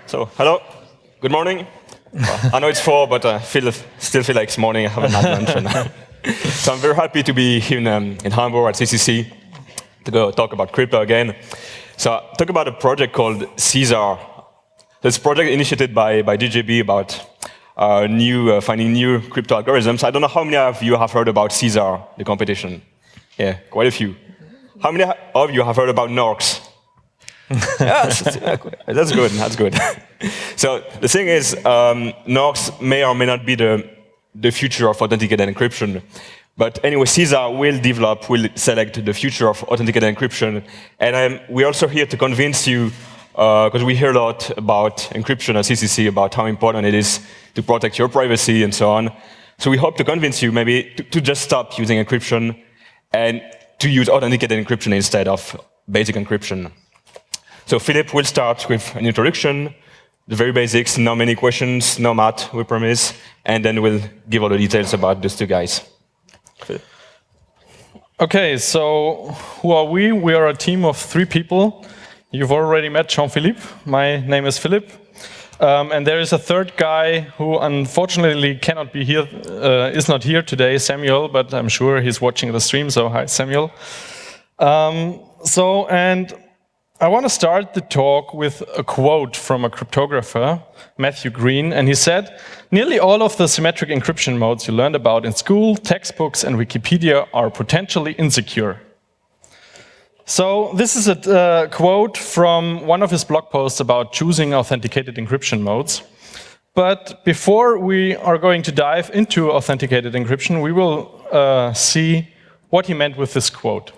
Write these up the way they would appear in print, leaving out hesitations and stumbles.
So, hello, good morning. Well, I know it's 4, but I still feel like it's morning. I haven't had lunch. So I'm very happy to be here in Hamburg at CCC to go talk about crypto again. So talk about a project called Caesar. This project initiated by DJB about finding new crypto algorithms. I don't know how many of you have heard about Caesar, the competition. Yeah, quite a few. How many of you have heard about NORX? Yes, that's good. That's good. So the thing is, NORX may or may not be the future of authenticated encryption. But anyway, Caesar will select the future of authenticated encryption. And we're also here to convince you, because we hear a lot about encryption at CCC, about how important it is to protect your privacy and so on. So we hope to convince you maybe to just stop using encryption and to use authenticated encryption instead of basic encryption. So Philip will start with an introduction, the very basics, not many questions, no math, we promise, and then we'll give all the details about these two guys. Philip. Okay, so who are we? We are a team of 3 people. You've already met Jean-Philippe. My name is Philip. And there is a third guy who unfortunately cannot be here, is not here today, Samuel, but I'm sure he's watching the stream, so hi, Samuel. And I want to start the talk with a quote from a cryptographer, Matthew Green, and he said, "Nearly all of the symmetric encryption modes you learned about in school, textbooks, and Wikipedia are potentially insecure." So this is a quote from one of his blog posts about choosing authenticated encryption modes. But before we are going to dive into authenticated encryption, we will see what he meant with this quote.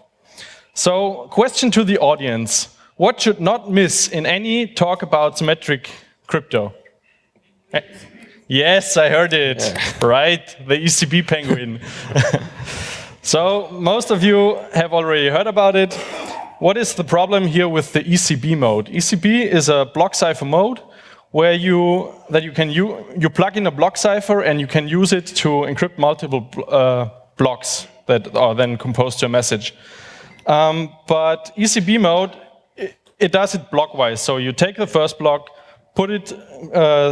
So, question to the audience. What should not miss in any talk about symmetric crypto? Yes, I heard it. Yeah. Right, the ECB penguin. So most of you have already heard about it. What is the problem here with the ECB mode? ECB is a block cipher mode where you plug in a block cipher and you can use it to encrypt multiple blocks that are then composed to a message. But ECB mode, it does it blockwise. So you take the first block, put it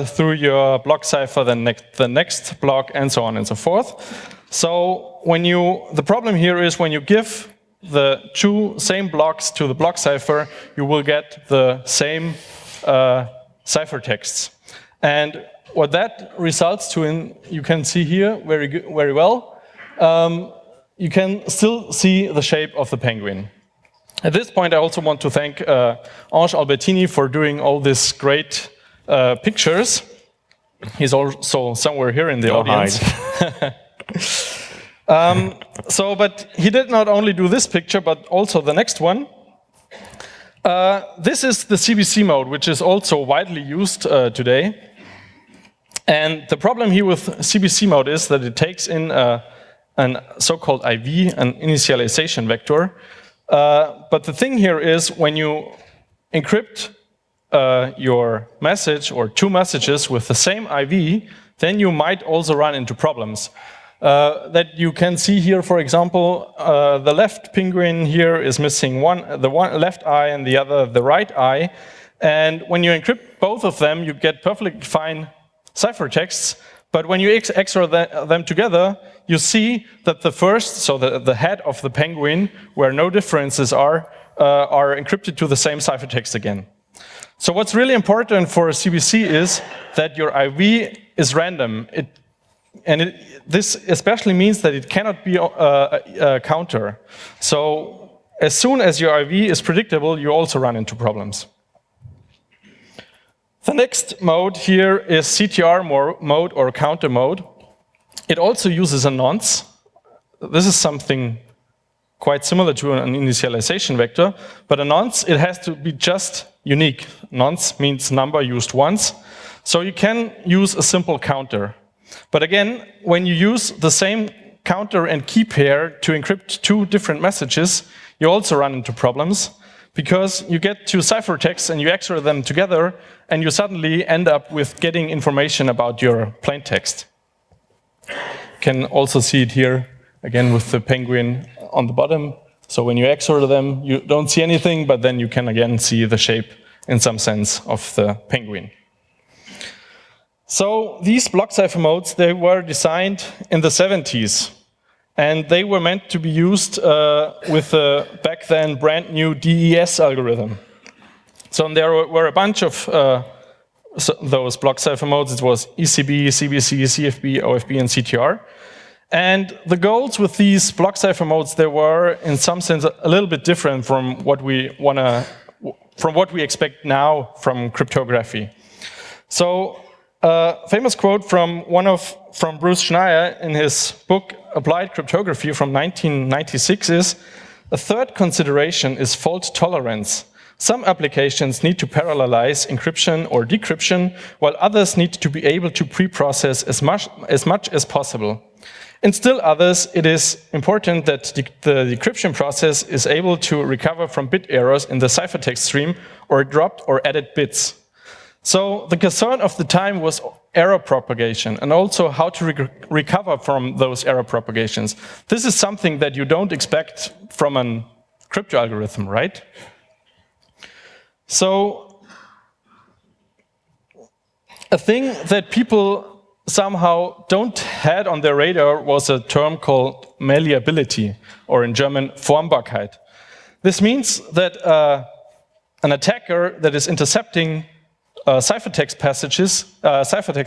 through your block cipher, then the next block, and so on and so forth. So the problem here is when you give the 2 same blocks to the block cipher, you will get the same ciphertexts. And what that results to, you can see here very well, you can still see the shape of the penguin. At this point, I also want to thank Ange Albertini for doing all these great pictures. He's also somewhere here in the audience. But he did not only do this picture, but also the next one. This is the CBC mode, which is also widely used today. And the problem here with CBC mode is that it takes in an so-called IV, an initialization vector. But the thing here is when you encrypt your message or 2 messages with the same IV, then you might also run into problems. That you can see here, for example, the left penguin here is missing the one left eye and the other the right eye. And when you encrypt both of them, you get perfectly fine ciphertexts. But when you XOR them together, you see that the first, so the head of the penguin, where no differences are encrypted to the same ciphertext again. So what's really important for a CBC is that your IV is random. This especially means that it cannot be a counter. So as soon as your IV is predictable, you also run into problems. The next mode here is CTR mode or counter mode. It also uses a nonce. This is something quite similar to an initialization vector, but a nonce, it has to be just unique. Nonce means number used once. So you can use a simple counter. But again, when you use the same counter and key pair to encrypt 2 different messages, you also run into problems because you get 2 ciphertexts and you XOR them together and you suddenly end up with getting information about your plaintext. You can also see it here again with the penguin on the bottom. So when you XOR them, you don't see anything, but then you can again see the shape in some sense of the penguin. So these block cipher modes, they were designed in the 70s. And they were meant to be used with the back then brand new DES algorithm. So there were a bunch of those block cipher modes. It was ECB, CBC, CFB, OFB, and CTR. And the goals with these block cipher modes, they were in some sense a little bit different from what we expect now from cryptography. So a famous quote from Bruce Schneier in his book Applied Cryptography from 1996 is, "A third consideration is fault tolerance. Some applications need to parallelize encryption or decryption, while others need to be able to pre-process as much as possible. In still others, it is important that the decryption process is able to recover from bit errors in the ciphertext stream or dropped or added bits." So the concern of the time was error propagation and also how to recover from those error propagations. This is something that you don't expect from a crypto algorithm, right? So a thing that people somehow don't had on their radar was a term called malleability, or in German Formbarkeit. This means that an attacker that is intercepting ciphertext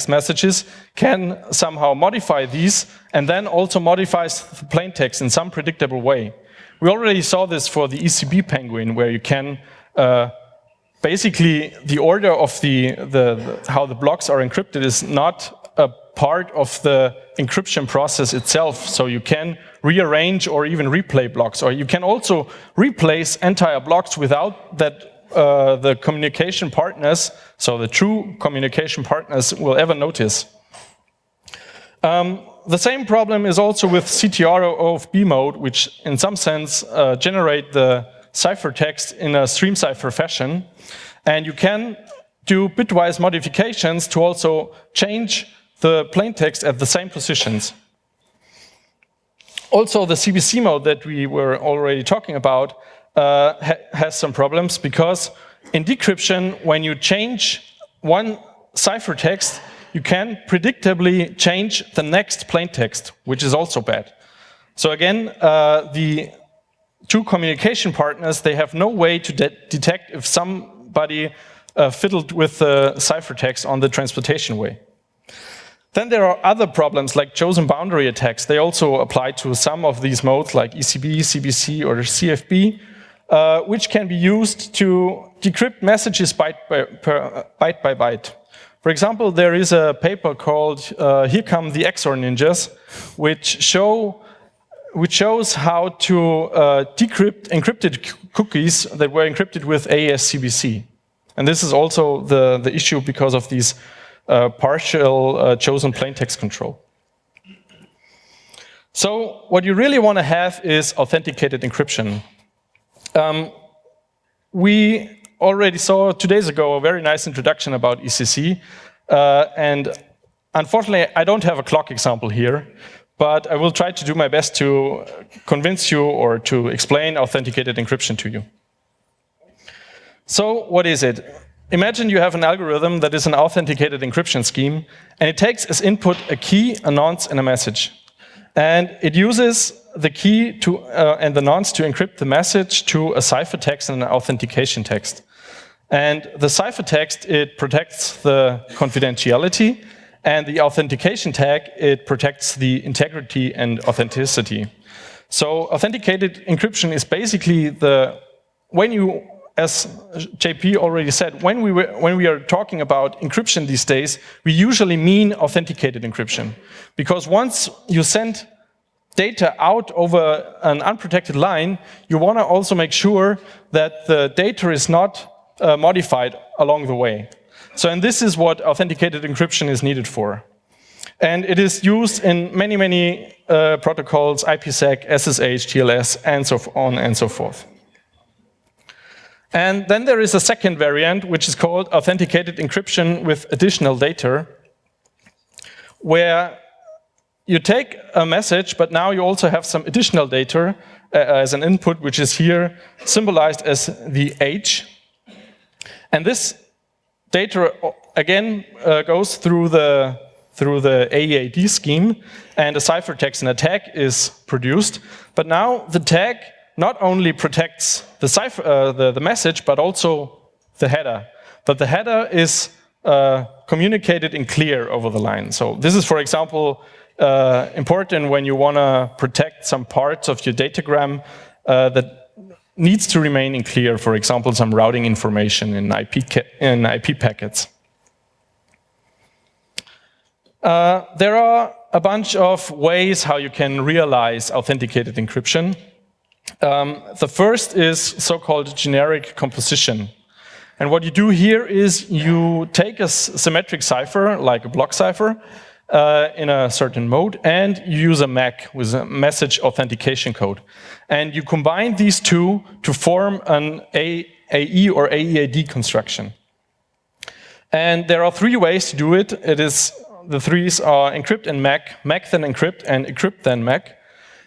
messages can somehow modify these and then also modifies the plaintext in some predictable way. We already saw this for the ECB penguin, where you can basically the order of how the blocks are encrypted is not a part of the encryption process itself. So you can rearrange or even replay blocks, or you can also replace entire blocks without that the communication partners, so the true communication partners, will ever notice. The same problem is also with CTR or OFB mode, which in some sense generate the ciphertext in a stream cipher fashion. And you can do bitwise modifications to also change the plaintext at the same positions. Also, the CBC mode that we were already talking about has some problems, because in decryption, when you change one ciphertext, you can predictably change the next plaintext, which is also bad. So again, the two communication partners, they have no way to detect if somebody fiddled with the ciphertext on the transportation way. Then there are other problems like chosen boundary attacks. They also apply to some of these modes like ECB, CBC, or CFB, which can be used to decrypt messages byte by byte. For example, there is a paper called Here Come the XOR Ninjas, which shows how to decrypt encrypted cookies that were encrypted with AES-CBC. And this is also the issue because of these partial chosen plaintext control. So what you really want to have is authenticated encryption. We already saw 2 days ago a very nice introduction about ECC, and unfortunately I don't have a clock example here, but I will try to do my best to convince you or to explain authenticated encryption to you. So what is it? Imagine you have an algorithm that is an authenticated encryption scheme, and it takes as input a key, a nonce, and a message. And it uses the key and the nonce to encrypt the message to a ciphertext and an authentication text. And the ciphertext, it protects the confidentiality, and the authentication tag, it protects the integrity and authenticity. So authenticated encryption is basically as JP already said, when we are talking about encryption these days, we usually mean authenticated encryption. Because once you send data out over an unprotected line, you want to also make sure that the data is not modified along the way. So, and this is what authenticated encryption is needed for. And it is used in many, many protocols, IPsec, SSH, TLS, and so on and so forth. And then there is a second variant, which is called authenticated encryption with additional data, where you take a message, but now you also have some additional data as an input, which is here symbolized as the H. And this data again goes through the AEAD scheme, and a ciphertext and a tag is produced. But now the tag not only protects the message, but also the header. But the header is communicated in clear over the line. So this is, for example, important when you want to protect some parts of your datagram that needs to remain in clear, for example, some routing information in IP packets. There are a bunch of ways how you can realize authenticated encryption. The first is so-called generic composition. And what you do here is you take a symmetric cipher, like a block cipher, in a certain mode, and you use a MAC with a message authentication code. And you combine these two to form an AE or AEAD construction. And there are three ways to do it. The threes are encrypt and MAC, MAC then encrypt, and encrypt then MAC.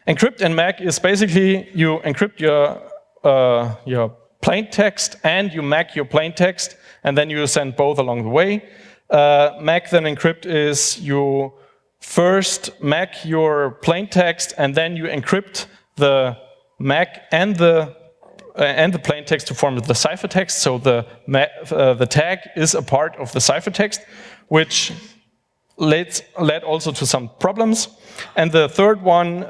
Encrypt and MAC is basically you encrypt your plain text and you MAC your plain text, and then you send both along the way. MAC then encrypt is you first MAC your plain text, and then you encrypt the MAC and the plain text to form the ciphertext. So the tag is a part of the ciphertext, which led also to some problems. And the third one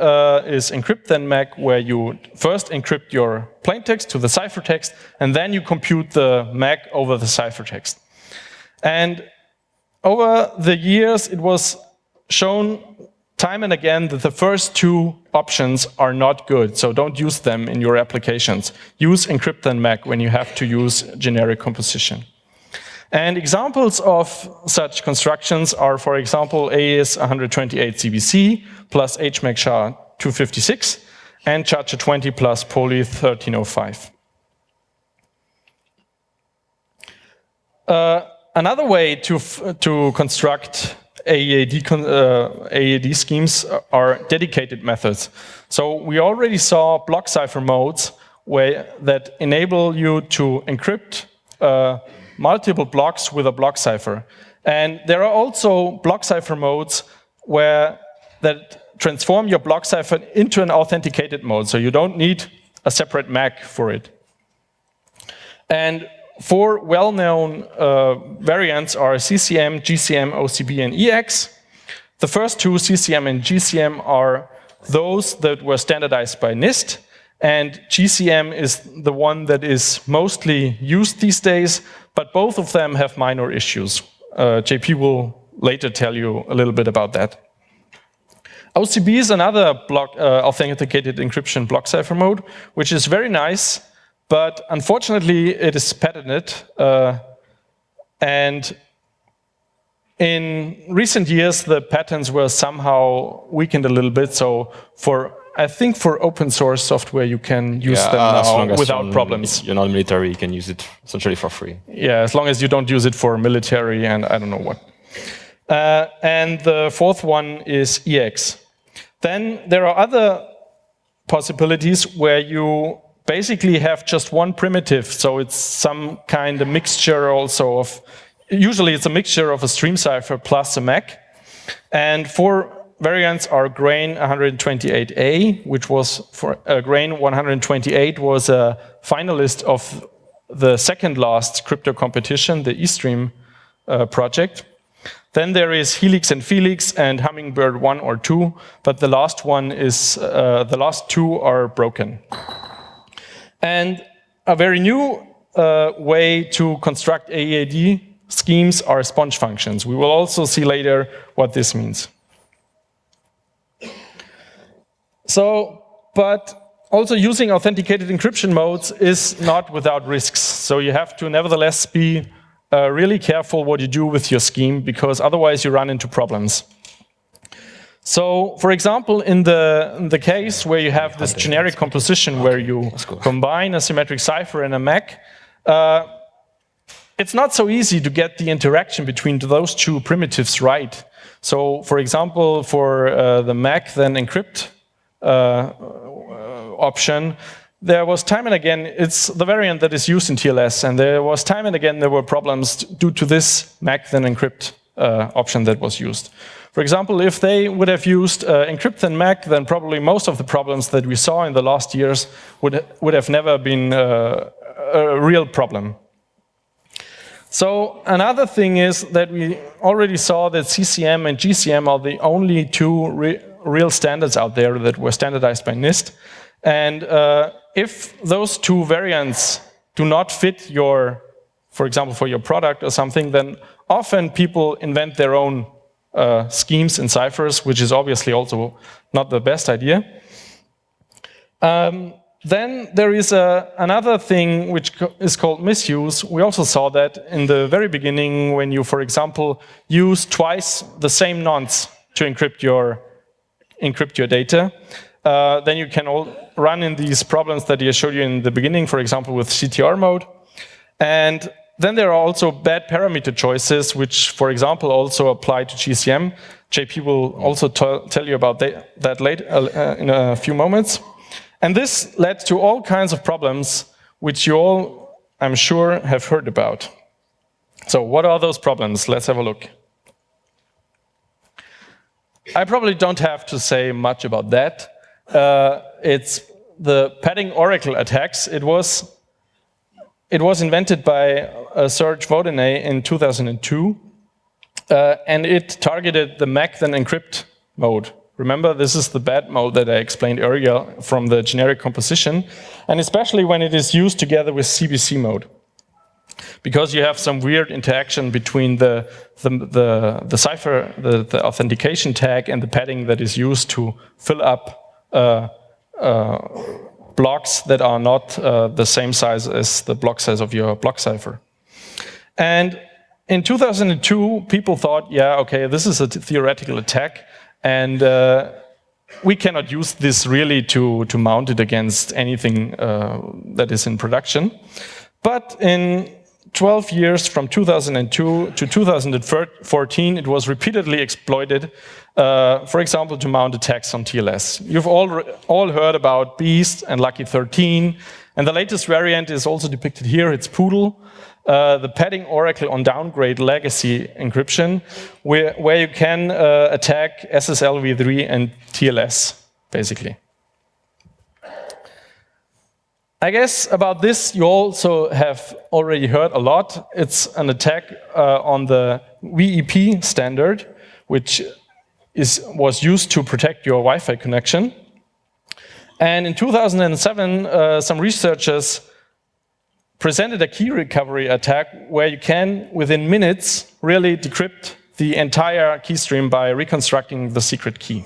is encrypt then MAC, where you first encrypt your plaintext to the ciphertext, and then you compute the MAC over the ciphertext. And over the years, it was shown time and again that the first two options are not good, so don't use them in your applications. Use encrypt then MAC when you have to use generic composition. And examples of such constructions are, for example, AES 128 CBC plus HMAC SHA-256 and CHA-20 plus Poly 1305. Another way to construct AEAD schemes are dedicated methods. So we already saw block cipher modes that enable you to encrypt multiple blocks with a block cipher. And there are also block cipher modes that transform your block cipher into an authenticated mode, so you don't need a separate MAC for it. And four well-known variants are CCM, GCM, OCB, and EX. The first two, CCM and GCM, are those that were standardized by NIST, and GCM is the one that is mostly used these days, but both of them have minor issues. JP will later tell you a little bit about that. OCB is another authenticated encryption block cipher mode, which is very nice, but unfortunately it is patented. And in recent years, the patents were somehow weakened a little bit, so I think for open source software, you can use them now without problems. You're not military, you can use it essentially for free. Yeah, as long as you don't use it for military and I don't know what. And the fourth one is EX. Then there are other possibilities where you basically have just one primitive, so it's some kind of mixture also of, usually it's a mixture of a stream cipher plus a MAC. And for variants are Grain 128A, which was for Grain 128 was a finalist of the second last crypto competition, the eStream project. Then there is Helix and Felix and Hummingbird 1 or 2, but the last one is the last two are broken. And a very new way to construct AEAD schemes are sponge functions. We will also see later what this means. So, but also using authenticated encryption modes is not without risks. So you have to nevertheless be really careful what you do with your scheme, because otherwise you run into problems. So, for example, in the case where you have this generic composition where you combine a symmetric cipher and a MAC, it's not so easy to get the interaction between those two primitives right. So, for example, for the MAC then encrypt option, there was time and again, it's the variant that is used in TLS, and there was time and again there were problems due to this MAC then encrypt option that was used. For example, if they would have used encrypt then MAC, then probably most of the problems that we saw in the last years would have never been a real problem. So another thing is that we already saw that CCM and GCM are the only two real standards out there that were standardized by NIST. And if those two variants do not fit your, for example, for your product or something, then often people invent their own schemes and ciphers, which is obviously also not the best idea. Then there is another thing which is called misuse. We also saw that in the very beginning when you, for example, use twice the same nonce to encrypt your data. Then you can all run in these problems that I showed you in the beginning, for example, with CTR mode. And then there are also bad parameter choices, which, for example, also apply to GCM. JP will also tell you about that later in a few moments. And this led to all kinds of problems, which you all, I'm sure, have heard about. So what are those problems? Let's have a look. I probably don't have to say much about that. It's the padding oracle attacks. It was invented by Serge Vaudenay in 2002, and it targeted the MAC then encrypt mode. Remember, this is the bad mode that I explained earlier from the generic composition, and especially when it is used together with CBC mode, because you have some weird interaction between the cipher, the authentication tag, and the padding that is used to fill up blocks that are not the same size as the block size of your block cipher. And in 2002, people thought, yeah, okay, this is a theoretical attack, and we cannot use this really to mount it against anything that is in production. But in 12 years from 2002 to 2014, it was repeatedly exploited, for example, to mount attacks on TLS. You've all heard about Beast and Lucky 13, and the latest variant is also depicted here. It's Poodle, the padding oracle on downgrade legacy encryption, where you can attack SSL v3 and TLS, basically. I guess about this you also have already heard a lot. It's an attack on the VEP standard, which was used to protect your Wi-Fi connection. And in 2007, some researchers presented a key recovery attack where you can, within minutes, really decrypt the entire key stream by reconstructing the secret key.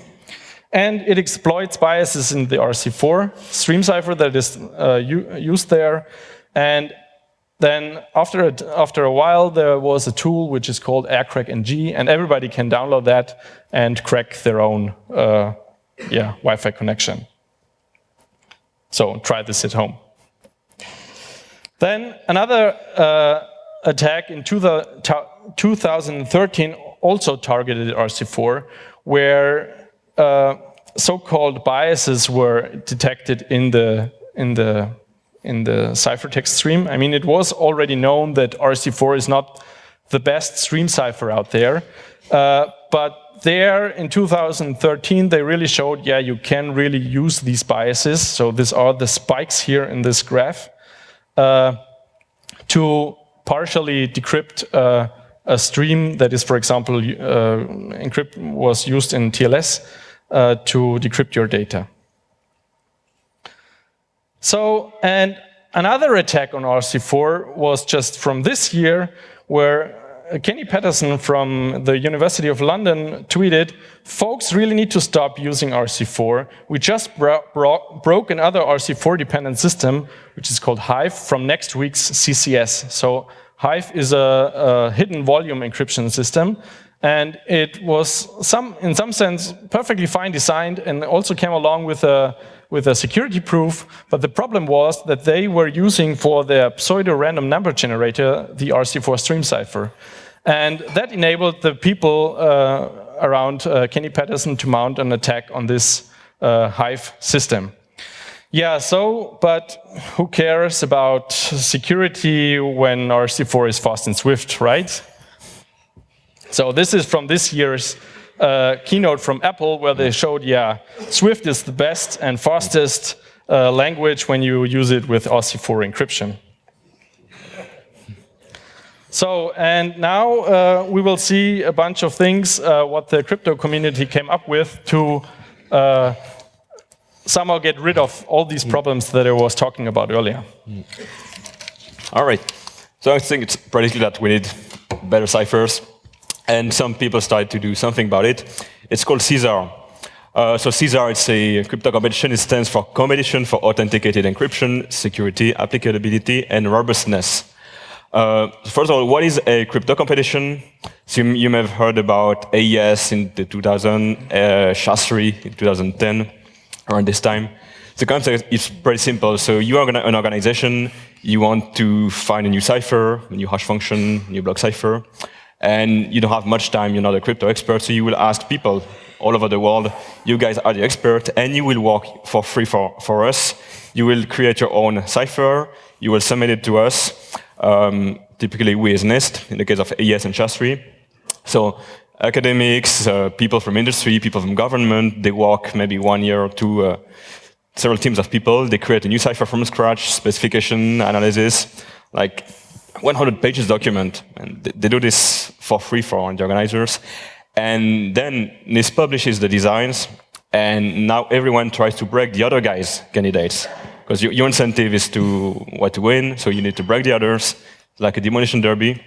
And it exploits biases in the RC4 stream cipher that is used there. And then after a while, there was a tool which is called AirCrackNG, and everybody can download that and crack their own Wi-Fi connection. So try this at home. Then another attack in 2013 also targeted RC4, where so-called biases were detected in the ciphertext stream. I mean, it was already known that RC4 is not the best stream cipher out there, but there in 2013 they really showed, yeah, you can really use these biases. So these are the spikes here in this graph to partially decrypt a stream that is, for example, was used in TLS to decrypt your data. So, and another attack on RC4 was just from this year, where Kenny Patterson from the University of London tweeted, "Folks really need to stop using RC4. We just broke another RC4 dependent system, which is called Hive, from next week's CCS." So Hive is a hidden volume encryption system, and it was in some sense perfectly fine designed, and also came along with a security proof. But the problem was that they were using for their pseudo-random number generator the RC4 stream cipher, and that enabled the people around Kenny Patterson to mount an attack on this Hive system. Yeah, but who cares about security when RC4 is fast and swift, right? So this is from this year's keynote from Apple, where they showed, yeah, Swift is the best and fastest language when you use it with RC4 encryption. So, and now we will see a bunch of things what the crypto community came up with to somehow get rid of all these problems that I was talking about earlier. All right. So I think it's pretty clear that we need better ciphers, and some people started to do something about it. It's called CSAR. So CSAR, it's a crypto competition. It stands for Competition for Authenticated Encryption, Security, Applicability, and Robustness. First of all, what is a crypto competition? So you may have heard about AES in the 2000, SHA-3 in 2010, around this time. The concept is pretty simple. So you are an organization, you want to find a new cipher, a new hash function, a new block cipher, and you don't have much time, you're not a crypto expert, so you will ask people all over the world, you guys are the expert, and you will work for free for us. You will create your own cipher, you will submit it to us, typically we as NIST, in the case of AES and SHA-3. So academics, people from industry, people from government, they work maybe 1 year or two, several teams of people, they create a new cipher from scratch, specification, analysis, like 100 pages document, and they do this for free for the organizers. And then NIST publishes the designs, and now everyone tries to break the other guys' candidates. Because your incentive is to win, so you need to break the others, like a demolition derby.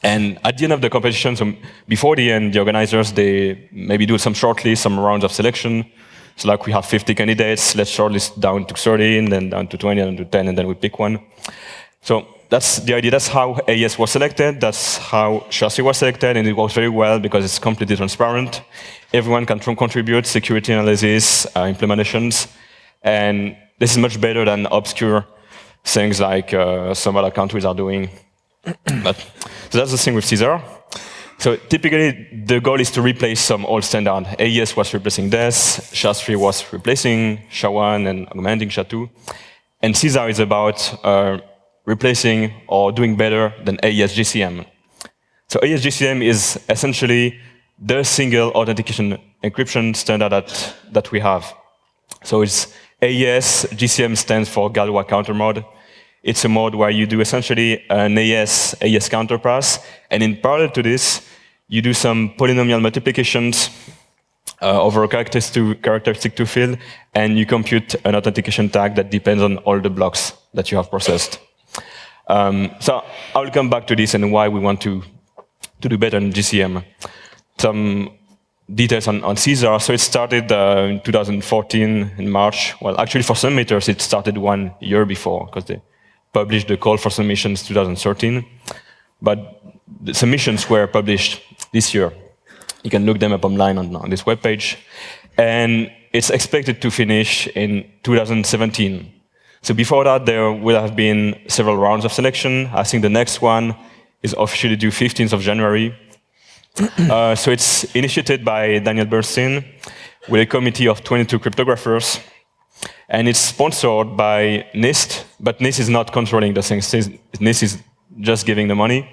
And at the end of the competition, so before the end, the organizers, they maybe do some shortlist, some rounds of selection. So like we have 50 candidates, let's shortlist down to 30, and then down to 20, and to 10, and then we pick one. So that's the idea. That's how AES was selected. That's how SHA-3 was selected, and it works very well because it's completely transparent. Everyone can contribute, security analysis, implementations, and this is much better than obscure things like some other countries are doing. So that's the thing with CSAR. So typically, the goal is to replace some old standard. AES was replacing DES, SHA-3 was replacing SHA-1 and augmenting SHA-2. And CSAR is about replacing or doing better than AES GCM. So AES GCM is essentially the single authentication encryption standard that we have. So it's AES, GCM stands for Galois counter mode. It's a mode where you do essentially an AES counterpass, and in parallel to this, you do some polynomial multiplications over a characteristic to field, and you compute an authentication tag that depends on all the blocks that you have processed. So I will come back to this and why we want to do better in GCM. Some details on CSAR. So it started in 2014 in March. Well, actually for submitters, it started 1 year before because they published the call for submissions 2013. But the submissions were published this year. You can look them up online on this webpage. And it's expected to finish in 2017. So before that, there will have been several rounds of selection. I think the next one is officially due 15th of January. So it's initiated by Daniel Bernstein with a committee of 22 cryptographers. And it's sponsored by NIST, but NIST is not controlling the things. NIST is just giving the money.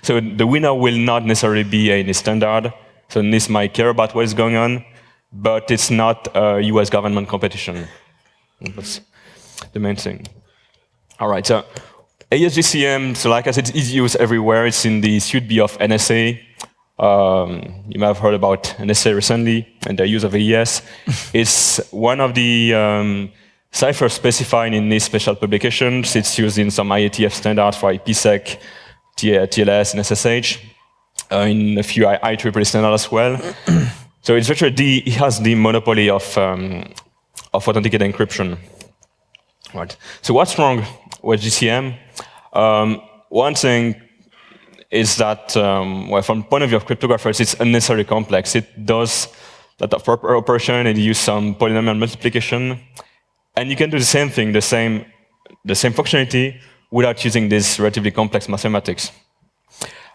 So the winner will not necessarily be a NIST standard. So NIST might care about what is going on, but it's not a US government competition. That's the main thing. All right, so AES GCM, so like I said, it's used everywhere. It's in the Suite B of NSA. You may have heard about NSA recently and their use of AES. It's one of the ciphers specified in these special publications. It's used in some IETF standards for IPsec, TLS, and SSH, in a few IEEE standards as well. So it's virtually it has the monopoly of authenticated encryption. Right. So what's wrong with GCM? One thing is that, well, from the point of view of cryptographers, it's unnecessarily complex. It does that operation and use some polynomial multiplication, and you can do the same thing, the same functionality, without using this relatively complex mathematics.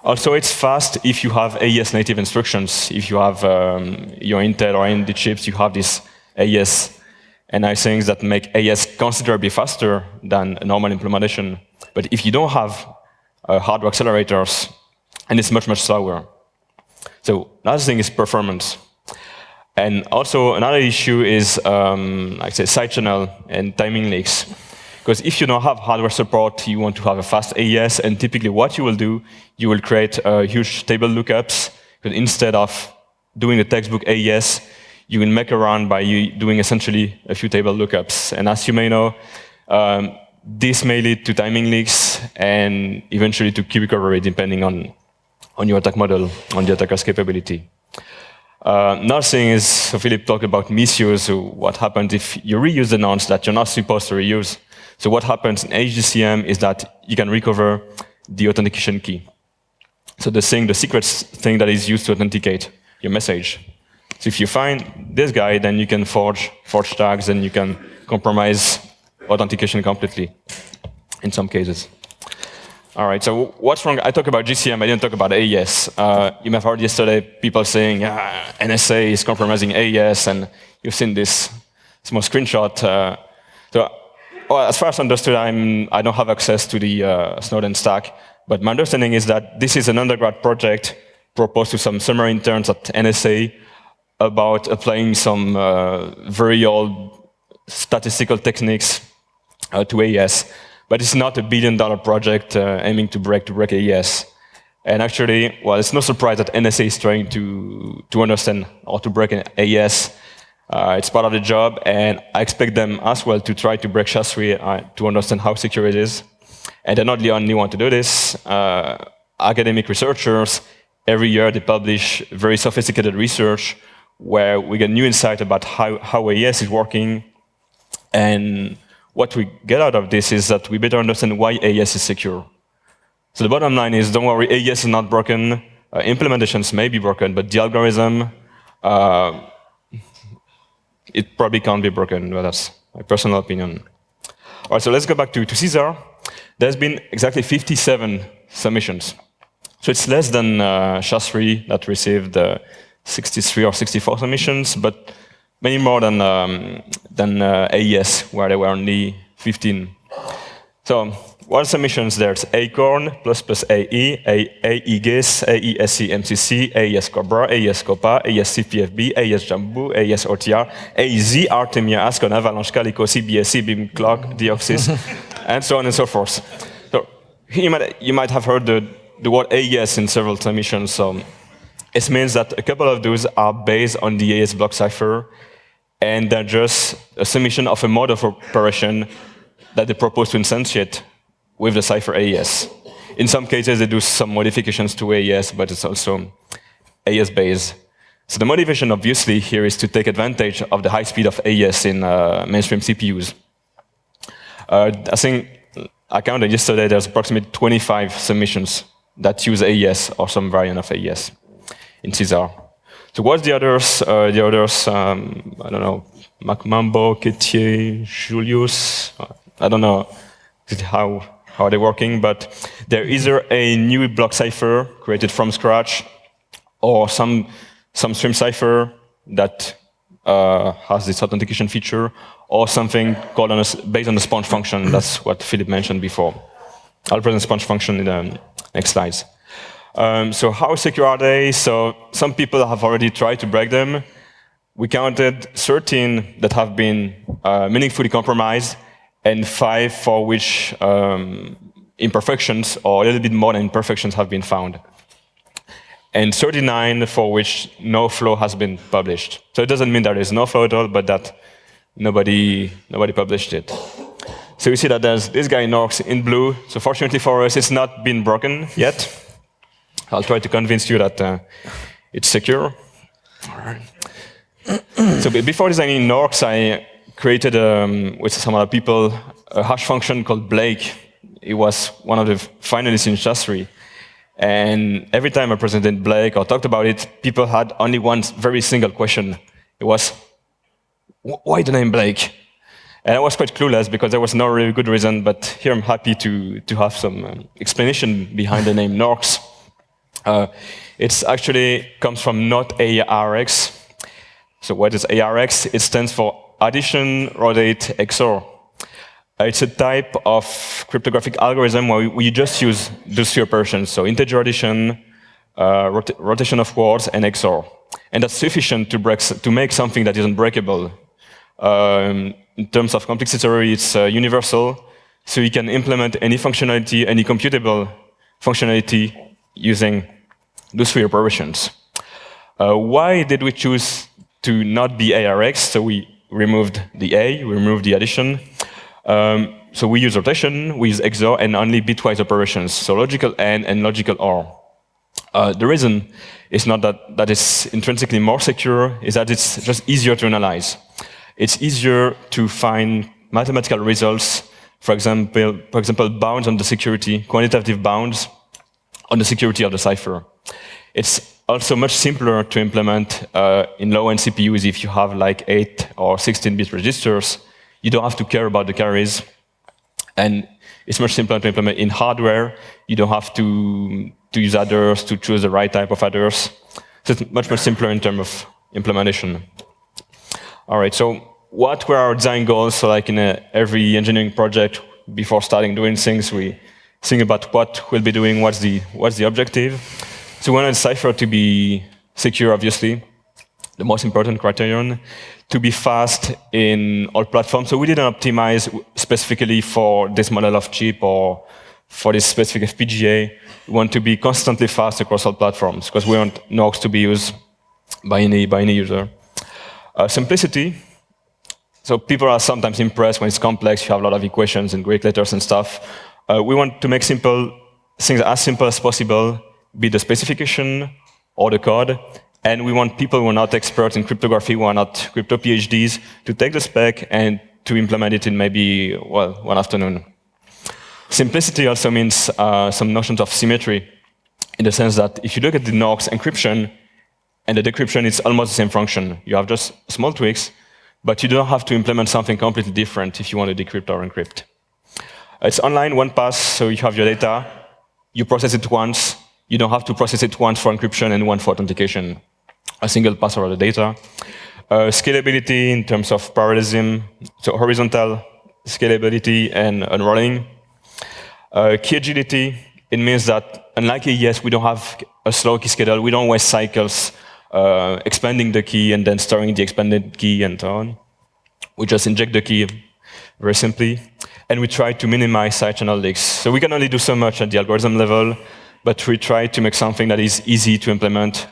Also, it's fast if you have AES native instructions. If you have your Intel or AMD chips, you have these AES and nice things that make AES considerably faster than a normal implementation. But if you don't have hardware accelerators, and it's much, much slower. So another thing is performance. And also another issue is, like say, side channel and timing leaks. Because if you don't have hardware support, you want to have a fast AES, and typically what you will do, you will create huge table lookups. But instead of doing a textbook AES, you will make a run by doing essentially a few table lookups. And as you may know, this may lead to timing leaks and eventually to key recovery, depending on your attack model, on the attacker's capability. Another thing is, so Philip talked about misuse. So what happens if you reuse the nonce that you're not supposed to reuse? So what happens in HGCM is that you can recover the authentication key. So the secret thing that is used to authenticate your message. So if you find this guy, then you can forge tags, and you can compromise authentication completely in some cases. All right, so what's wrong? I talked about GCM, I didn't talk about AES. You may have heard yesterday people saying, NSA is compromising AES, and you've seen this small screenshot. Well, as far as understood, I don't have access to the Snowden stack, but my understanding is that this is an undergrad project proposed to some summer interns at NSA about applying some very old statistical techniques to AES. But it's not a billion-dollar project aiming to break AES. And actually, well, it's no surprise that NSA is trying to understand how to break an AES. It's part of the job, and I expect them as well to try to break SHA-3 to understand how secure it is. And they're not the only one to do this. Academic researchers, every year they publish very sophisticated research where we get new insight about how AES is working. And what we get out of this is that we better understand why AES is secure. So the bottom line is, don't worry, AES is not broken. Implementations may be broken, but the algorithm, it probably can't be broken, but that's my personal opinion. All right, so let's go back to Caesar. There's been exactly 57 submissions. So it's less than SHA-3 that received 63 or 64 submissions, but many more than AES, where there were only 15. So what submissions? There's Acorn, plus AE, AEGIS, AESC MCC, AES Cobra, AES Copa, AES CPFB, AES Jambu, AES OTR, AEZ, Artemia, Ascon, Avalanche, Calico, CBSC, Beam, Clock, Deoxys, and so on and so forth. So you might have heard the word AES in several submissions. So it means that a couple of those are based on the AES block cipher, and they're just a submission of a mode of operation that they propose to instantiate with the cipher AES. In some cases, they do some modifications to AES, but it's also AES-based. So the motivation, obviously, here is to take advantage of the high speed of AES in mainstream CPUs. I think I counted yesterday, there's approximately 25 submissions that use AES or some variant of AES in Caesar. So what's the others? I don't know, MacMambo, Ketier, Julius. I don't know how they're working, but they're either a new block cipher created from scratch, or some stream cipher that has this authentication feature, or something called based on the sponge function. That's what Philip mentioned before. I'll present sponge function in the next slides. So how secure are they? So some people have already tried to break them. We counted 13 that have been meaningfully compromised, and 5 for which imperfections, or a little bit more than imperfections, have been found. And 39 for which no flaw has been published. So it doesn't mean there is no flaw at all, but that nobody published it. So you see that there's this guy NORX in blue. So fortunately for us, it's not been broken yet. I'll try to convince you that it's secure. All right. So before designing NORX, I created, with some other people, a hash function called Blake. It was one of the finalists in SHA-3. And every time I presented Blake or talked about it, people had only one very single question. It was, why the name Blake? And I was quite clueless because there was no really good reason, but here I'm happy to have some explanation behind the name NORX. It actually comes from not ARX. So what is ARX? It stands for addition, rotate, XOR. It's a type of cryptographic algorithm where we just use those three operations, so integer addition, rotation of words, and XOR. And that's sufficient to make something that is unbreakable. In terms of complexity, it's universal, so you can implement any functionality, any computable functionality using those three operations. Why did we choose to not be ARX? So we removed the A, we removed the addition. So we use rotation, we use XOR, and only bitwise operations, so logical AND and logical OR. The reason is not that it's intrinsically more secure, is that it's just easier to analyze. It's easier to find mathematical results, for example, bounds on the security, quantitative bounds on the security of the cipher. It's also much simpler to implement in low-end CPUs if you have like 8 or 16-bit registers. You don't have to care about the carries. And it's much simpler to implement in hardware. You don't have to use adders, to choose the right type of adders. So it's much simpler in terms of implementation. All right, so what were our design goals? So like in every engineering project, before starting doing things, we think about what we'll be doing, what's the objective. So we wanted Cypher to be secure, obviously, the most important criterion, to be fast in all platforms. So we didn't optimize specifically for this model of chip or for this specific FPGA. We want to be constantly fast across all platforms because we want NORX to be used by any user. Simplicity. So people are sometimes impressed when it's complex, you have a lot of equations and Greek letters and stuff. We want to make things as simple as possible, be the specification or the code. And we want people who are not experts in cryptography, who are not crypto PhDs, to take the spec and to implement it in maybe, well, one afternoon. Simplicity also means some notions of symmetry, in the sense that if you look at the NORX encryption and the decryption, it's almost the same function. You have just small tweaks, but you don't have to implement something completely different if you want to decrypt or encrypt. It's online, one pass, so you have your data, you process it once, you don't have to process it once for encryption and one for authentication. A single pass over the data. Scalability in terms of parallelism, so horizontal scalability and unrolling. Key agility, it means that unlike AES, we don't have a slow key schedule, we don't waste cycles expanding the key and then storing the expanded key and so on. We just inject the key very simply. And we try to minimize side channel leaks. So we can only do so much at the algorithm level, but we try to make something that is easy to implement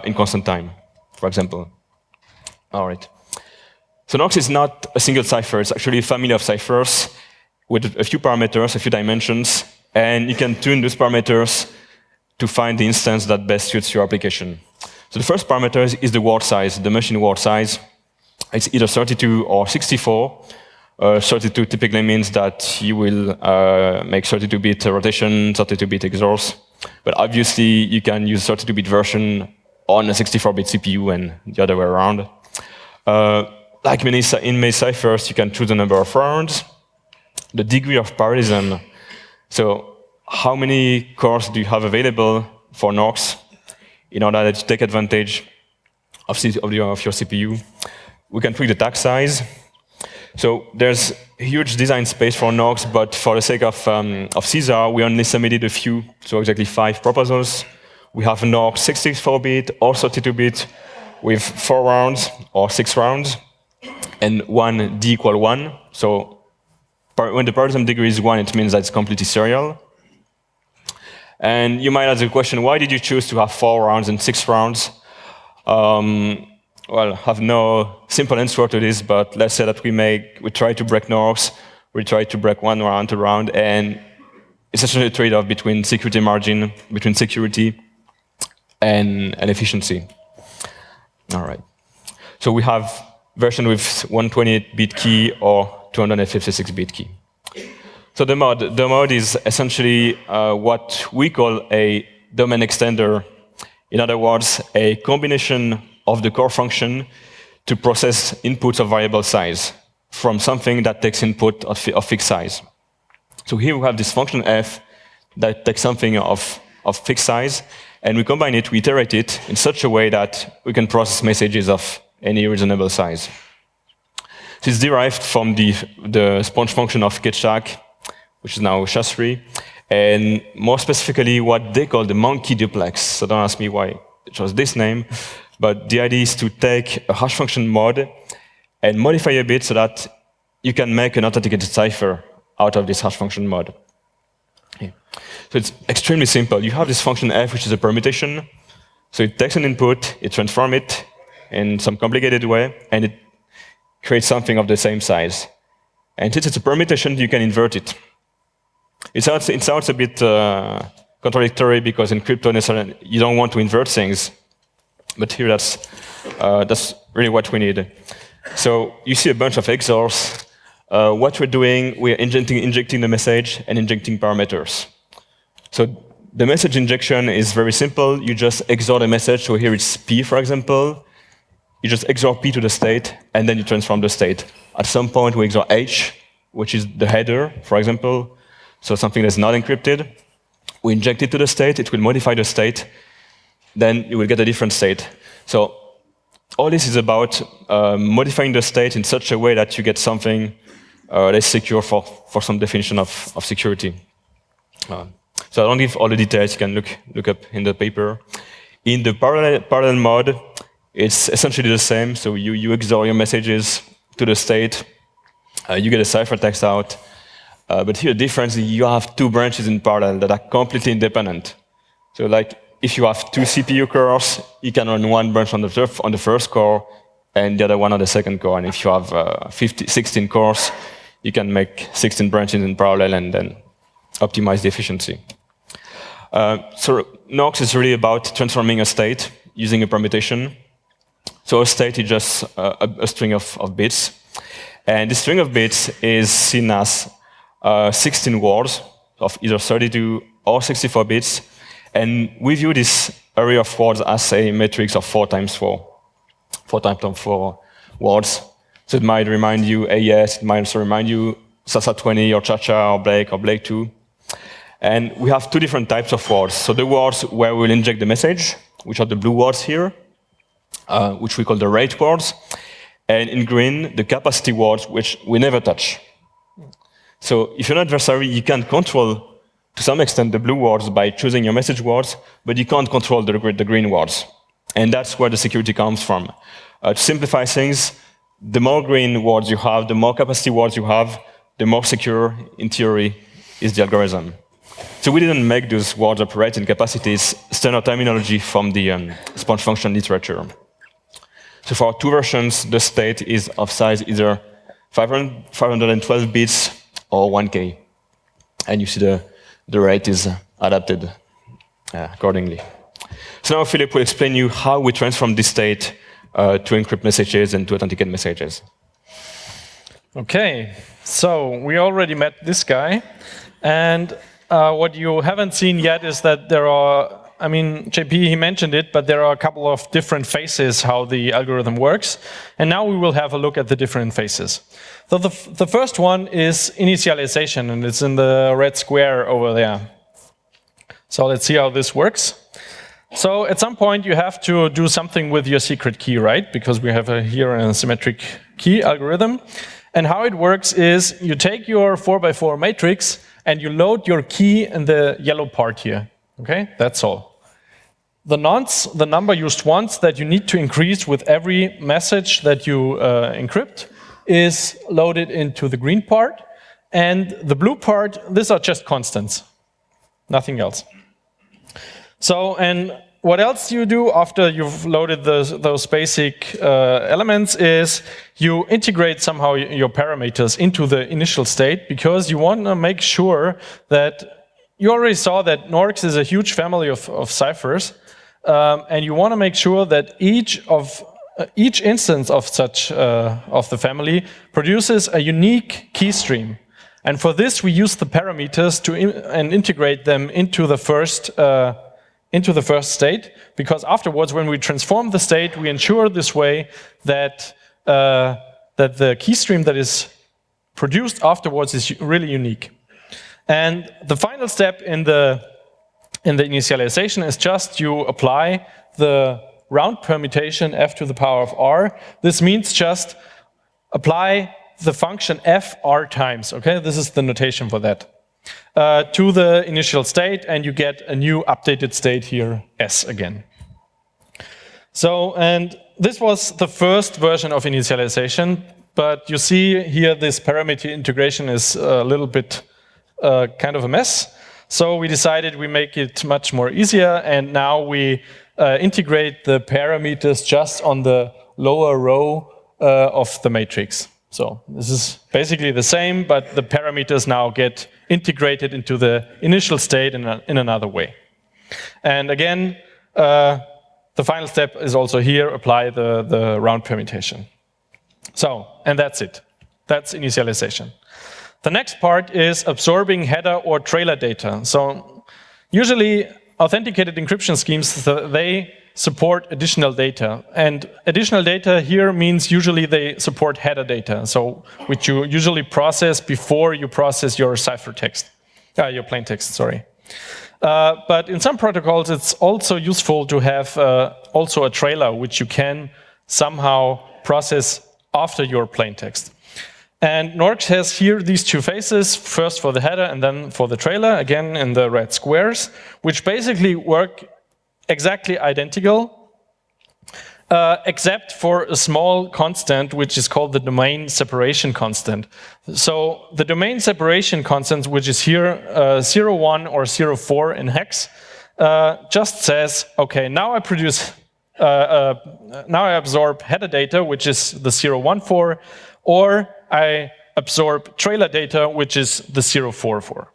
in constant time, for example. All right. So NORX is not a single cipher. It's actually a family of ciphers with a few parameters, a few dimensions, and you can tune those parameters to find the instance that best suits your application. So the first parameter is the word size, the machine word size. It's either 32 or 64. 32 typically means that you will make 32-bit rotation, 32-bit XORs. But obviously, you can use 32-bit version on a 64-bit CPU and the other way around. Like in many ciphers, you can choose the number of rounds, the degree of parallelism. So how many cores do you have available for NORX in order to take advantage of your CPU? We can tweak the tag size. So there's huge design space for NORX, but for the sake of Caesar, we only submitted a few, so exactly 5 proposals. We have NORX 64-bit or 32-bit with 4 rounds or 6 rounds, and one D equal 1. So when the parallelism degree is 1, it means that it's completely serial. And you might ask the question, why did you choose to have 4 rounds and 6 rounds? Well, I have no simple answer to this, but let's say that we try to break NORX, we try to break 1 round, 2 round, and it's essentially a trade-off between security margin, between security and efficiency. All right. So we have version with 128-bit key or 256-bit key. So the mode is essentially what we call a domain extender. In other words, a combination of the core function to process inputs of variable size from something that takes input of fixed size. So here we have this function f that takes something of fixed size, and we combine it, we iterate it in such a way that we can process messages of any reasonable size. So it's derived from the sponge function of getShack, which is now SHA-3, and more specifically what they call the monkey duplex. So don't ask me why it chose this name, but the idea is to take a hash function mod and modify a bit so that you can make an authenticated cipher out of this hash function mod. Okay. So it's extremely simple. You have this function f, which is a permutation. So it takes an input, it transforms it in some complicated way, and it creates something of the same size. And since it's a permutation, you can invert it. It sounds a bit contradictory because in crypto necessarily you don't want to invert things, but here that's really what we need. So you see a bunch of XORs. What we're doing, we're injecting the message and injecting parameters. So the message injection is very simple. You just XOR the message. So here it's P, for example. You just XOR P to the state, and then you transform the state. At some point, we XOR H, which is the header, for example. So something that's not encrypted. We inject it to the state. It will modify the state. Then you will get a different state. So all this is about modifying the state in such a way that you get something that's secure for some definition of security. So I don't give all the details. You can look up in the paper. In the parallel mode, it's essentially the same. So you XOR your messages to the state. You get a ciphertext out. But here the difference is you have two branches in parallel that are completely independent. So like if you have two CPU cores, you can run one branch on the first core and the other one on the second core. And if you have 16 cores, you can make 16 branches in parallel and then optimize the efficiency. So NORX is really about transforming a state using a permutation. So a state is just a string of bits. And this string of bits is seen as 16 words of either 32 or 64 bits. And we view this array of words as a matrix of 4 times 4. 4 times 4 words. So it might remind you AES, it might also remind you Sasa20 or Cha-Cha or Blake 2. And we have two different types of words. So the words where we'll inject the message, which are the blue words here, which we call the rate words. And in green, the capacity words, which we never touch. So if you're an adversary, you can control, to some extent, the blue words by choosing your message words, but you can't control the green words. And that's where the security comes from. To simplify things, the more green words you have, the more capacity words you have, the more secure, in theory, is the algorithm. So we didn't make those words operate in capacities, standard terminology from the sponge function literature. So for our two versions, the state is of size either 512 bits or 1K. And you see the rate is adapted accordingly. So now Philip will explain you how we transform this state to encrypt messages and to authenticate messages. Okay, so we already met this guy. And what you haven't seen yet is that there are, I mean, JP, he mentioned it, but there are a couple of different phases how the algorithm works. And now we will have a look at the different phases. So the first one is initialization, and it's in the red square over there. So let's see how this works. So at some point you have to do something with your secret key, right? Because we have here a symmetric key algorithm. And how it works is you take your 4x4 matrix and you load your key in the yellow part here. Okay, that's all. The nonce, the number used once that you need to increase with every message that you encrypt, is loaded into the green part. And the blue part, these are just constants, nothing else. So, and what else you do after you've loaded those basic elements is you integrate somehow your parameters into the initial state, because you want to make sure that you already saw that NORX is a huge family of ciphers, and you want to make sure that each instance of such of the family produces a unique key stream. And for this, we use the parameters and integrate them into the first state, because afterwards, when we transform the state, we ensure this way that that the key stream that is produced afterwards is really unique. And the final step in the initialization is just you apply the round permutation f to the power of r. This means just apply the function f r times, okay? This is the notation for that, to the initial state, and you get a new updated state here, s again. So, and this was the first version of initialization, but you see here this parameter integration is a little bit kind of a mess. So we decided we make it much more easier, and now we integrate the parameters just on the lower row of the matrix. So this is basically the same, but the parameters now get integrated into the initial state in another way. And again, the final step is also here, apply the round permutation. So, and that's it. That's initialization. The next part is absorbing header or trailer data. So usually authenticated encryption schemes, they support additional data. And additional data here means usually they support header data, so which you usually process before you process your ciphertext, your plain text, sorry. But in some protocols, it's also useful to have also a trailer, which you can somehow process after your plain text. And NORX has here these two phases, first for the header and then for the trailer, again in the red squares, which basically work exactly identical, except for a small constant, which is called the domain separation constant. So the domain separation constant, which is here 0.1 or 0.4 in hex, just says, okay, now I produce, now I absorb header data, which is the 0.14, or I absorb trailer data, which is the 0.44.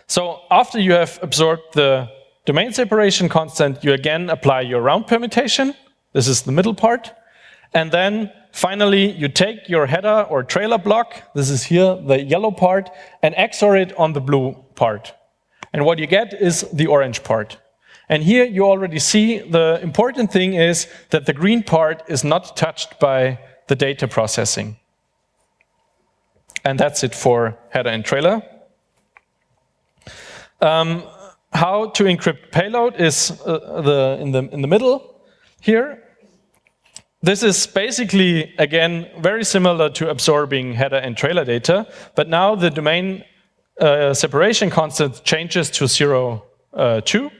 So after you have absorbed the domain separation constant, you again apply your round permutation. This is the middle part. And then finally, you take your header or trailer block, this is here, the yellow part, and XOR it on the blue part. And what you get is the orange part. And here you already see the important thing is that the green part is not touched by the data processing. And that's it for header and trailer. How to encrypt payload is in the middle here. This is basically, again, very similar to absorbing header and trailer data, but now the domain separation constant changes to 0.2.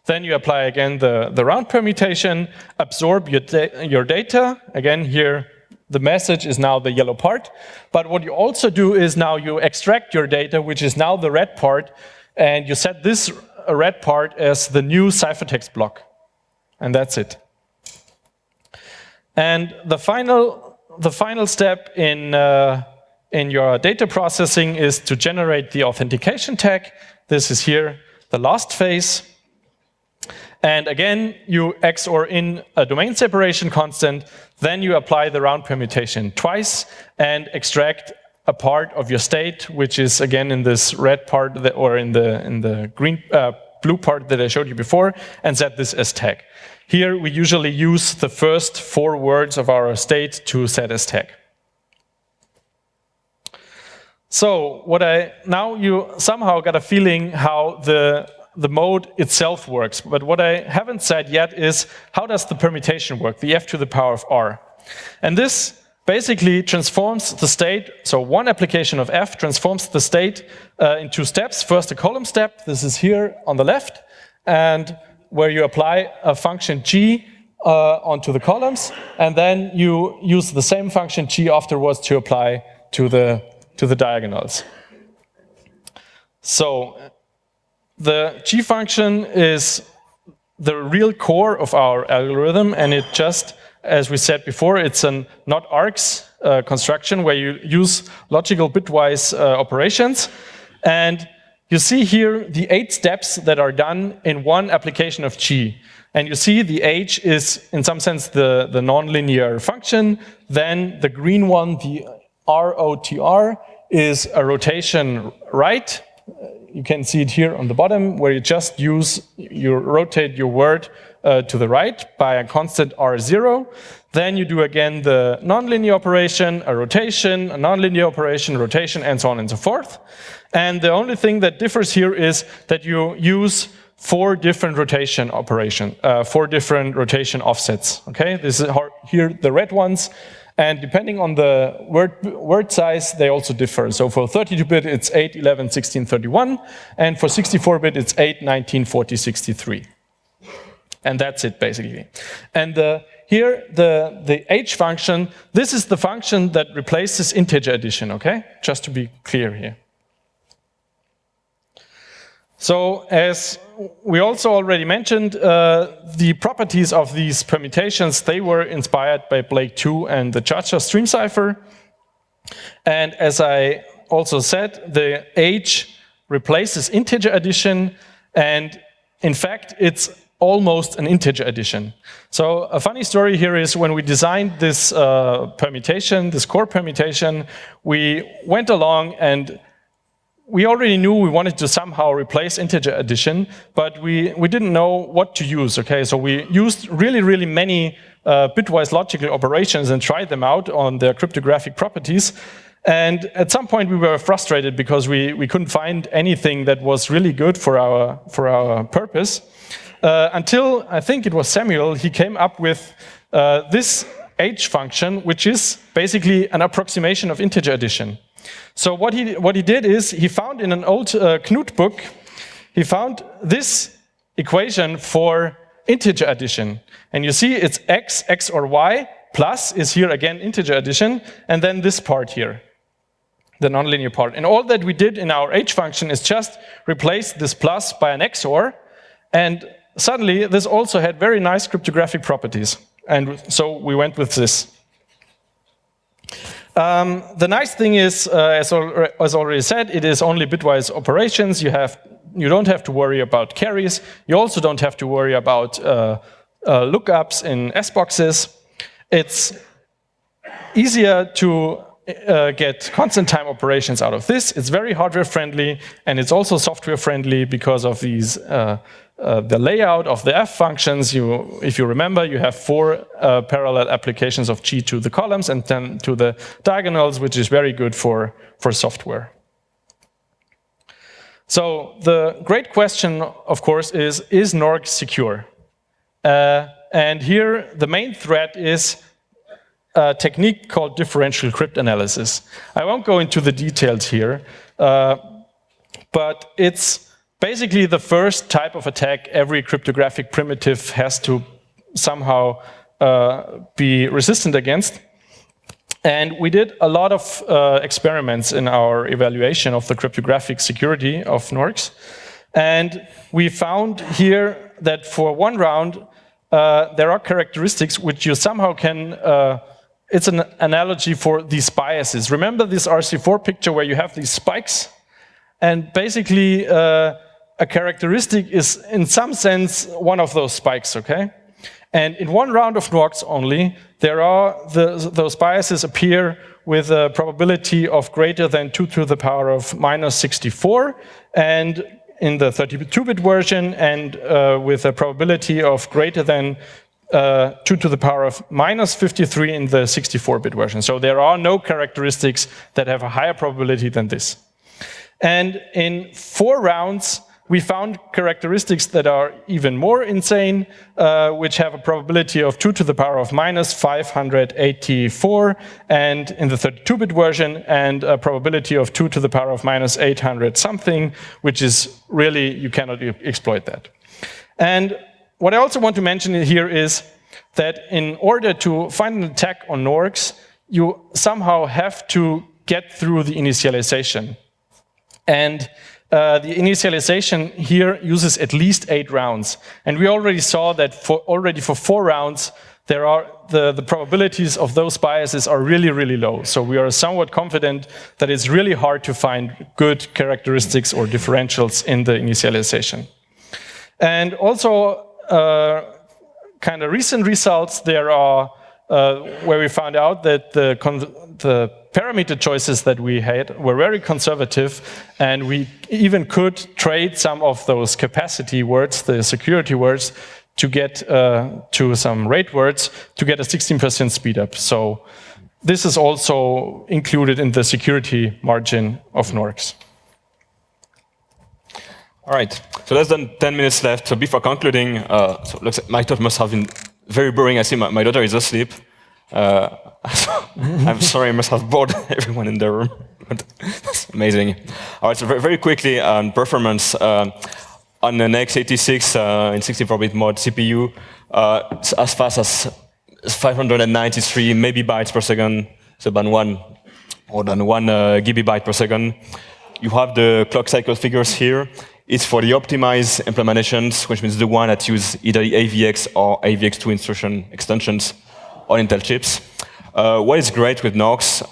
Then you apply again the round permutation, absorb your data. Again, here the message is now the yellow part. But what you also do is now you extract your data, which is now the red part, and you set this red part as the new ciphertext block. And that's it. And the final step in your data processing is to generate the authentication tag. This is here the last phase. And again, you XOR in a domain separation constant, then you apply the round permutation twice and extract a part of your state, which is again in this red part or in the green blue part that I showed you before, and set this as tag. Here we usually use the first 4 words of our state to set as tag. So now you somehow got a feeling how the mode itself works, but what I haven't said yet is how does the permutation work, the f to the power of r. And this basically transforms the state, so one application of f transforms the state in 2 steps. First a column step, this is here on the left, and where you apply a function g onto the columns, and then you use the same function g afterwards to apply to the diagonals. So the g function is the real core of our algorithm, and it just, as we said before, it's a NORX construction where you use logical bitwise operations. And you see here the 8 steps that are done in one application of g. And you see the h is, in some sense, the nonlinear function. Then the green one, the ROTR, is a rotation right. You can see it here on the bottom, where you rotate your word to the right by a constant R0. Then you do again the nonlinear operation, a rotation, a nonlinear operation, rotation, and so on and so forth. And the only thing that differs here is that you use 4 different rotation operations, 4 different rotation offsets. Okay, this is here the red ones, And depending on the word size, they also differ. So for 32-bit, it's 8, 11, 16, 31. And for 64-bit, it's 8, 19, 40, 63. And that's it, basically. And here, the H function, this is the function that replaces integer addition, okay? Just to be clear here. So as we also already mentioned, the properties of these permutations, they were inspired by Blake 2 and the Churchill stream cipher. And as I also said, the H replaces integer addition, and in fact, it's almost an integer addition. So a funny story here is when we designed this permutation, this core permutation, we went along and we already knew we wanted to somehow replace integer addition, but we didn't know what to use, okay? So we used really many bitwise logical operations and tried them out on their cryptographic properties. And at some point we were frustrated because we couldn't find anything that was really good for our purpose. Until, I think it was Samuel, he came up with this H function, which is basically an approximation of integer addition. So what he did is, he found in an old Knut book, he found this equation for integer addition. And you see it's x or y, plus is here again integer addition, and then this part here, the nonlinear part. And all that we did in our H function is just replace this plus by an XOR, and suddenly this also had very nice cryptographic properties. And so we went with this. The nice thing is, as already said, it is only bitwise operations. You don't have to worry about carries. You also don't have to worry about lookups in S-boxes. It's easier to get constant time operations out of this. It's very hardware friendly, and it's also software friendly because of these the layout of the F functions. If you remember, you have 4 parallel applications of G to the columns and then to the diagonals, which is very good for software. So the great question, of course, is NORX secure? And here the main threat is a technique called differential cryptanalysis. I won't go into the details here, but it's basically the first type of attack every cryptographic primitive has to somehow be resistant against. And we did a lot of experiments in our evaluation of the cryptographic security of NORX. And we found here that for one round, there are characteristics which you somehow can, it's an analogy for these biases. Remember this RC4 picture where you have these spikes? And basically, a characteristic is, in some sense, one of those spikes, okay? And in one round of NORX only, there are those biases appear with a probability of greater than 2 to the power of minus 64, and in the 32-bit version, and with a probability of greater than 2 to the power of minus 53 in the 64-bit version. So there are no characteristics that have a higher probability than this. And in 4 rounds, we found characteristics that are even more insane, which have a probability of 2 to the power of minus 584, and in the 32-bit version, and a probability of 2 to the power of minus 800 something, which is really, you cannot exploit that. And what I also want to mention here is that in order to find an attack on NORX, you somehow have to get through the initialization. And the initialization here uses at least 8 rounds. And we already saw that already for 4 rounds, there are the probabilities of those biases are really low. So we are somewhat confident that it's really hard to find good characteristics or differentials in the initialization. And also, kind of recent results, there are where we found out that the parameter choices that we had were very conservative, and we even could trade some of those capacity words, the security words, to get to some rate words to get a 16% speed up. So this is also included in the security margin of NORX. All right, so less than 10 minutes left. So before concluding, so looks like my talk must have been very boring. I see my daughter is asleep. I'm sorry, I must have bored everyone in the room. But that's amazing. All right, so very quickly on performance. On an x86 in 64-bit mode CPU, it's as fast as 593 megabytes per second, so about more than 1 gigabyte per second. You have the clock cycle figures here. It's for the optimized implementations, which means the one that use either the AVX or AVX2 instruction extensions on Intel chips. What is great with NORX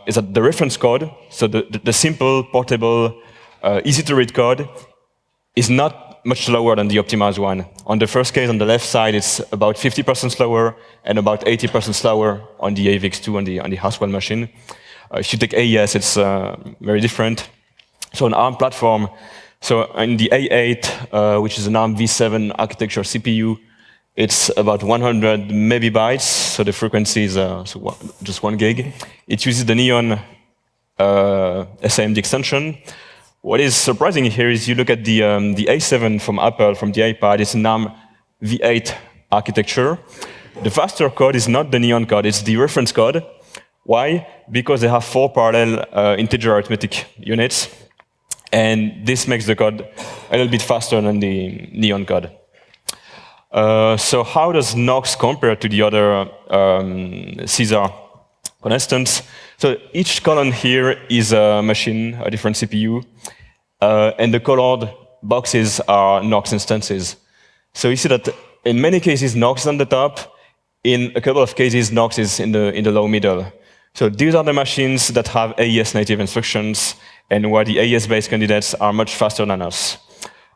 is that the reference code, so the simple, portable, easy to read code, is not much slower than the optimized one. On the first case, on the left side, it's about 50% slower and about 80% slower on the AVX2 on the Haswell machine. If you take AES, it's very different. So an ARM platform, so in the A8, which is an ARM v7 architecture CPU, it's about 100 megabytes, so the frequency is just 1 gig. It uses the Neon SAMD extension. What is surprising here is you look at the A7 from Apple, from the iPad, it's an ARM v8 architecture. The faster code is not the Neon code, it's the reference code. Why? Because they have 4 parallel integer arithmetic units, and this makes the code a little bit faster than the Neon code. So how does NORX compare to the other Caesar, for instance? So each column here is a machine, a different CPU, and the colored boxes are NORX instances. So you see that in many cases, NORX is on the top. In a couple of cases, NORX is in the low middle. So these are the machines that have AES native instructions, and where the AES-based candidates are much faster than us.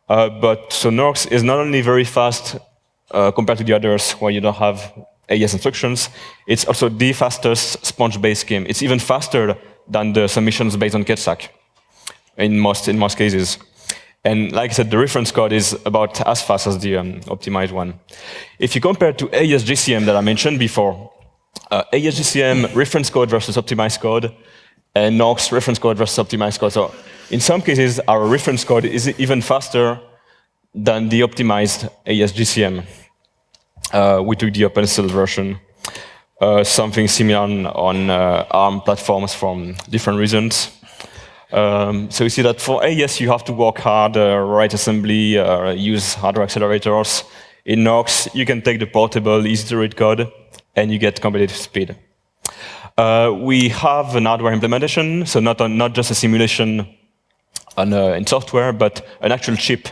So NORX is not only very fast compared to the others where you don't have AES instructions, it's also the fastest sponge-based scheme. It's even faster than the submissions based on KETSAC in most cases. And like I said, the reference code is about as fast as the optimized one. If you compare to AES GCM that I mentioned before, AES GCM reference code versus optimized code, and NORX reference code versus optimized code. So in some cases, our reference code is even faster than the optimized AES GCM. We took the open source version. Something similar on ARM platforms from different reasons. So you see that for AES, you have to work hard, write assembly, use hardware accelerators. In NORX, you can take the portable, easy-to-read code, and you get competitive speed. We have an hardware implementation, so not just a simulation in software, but an actual chip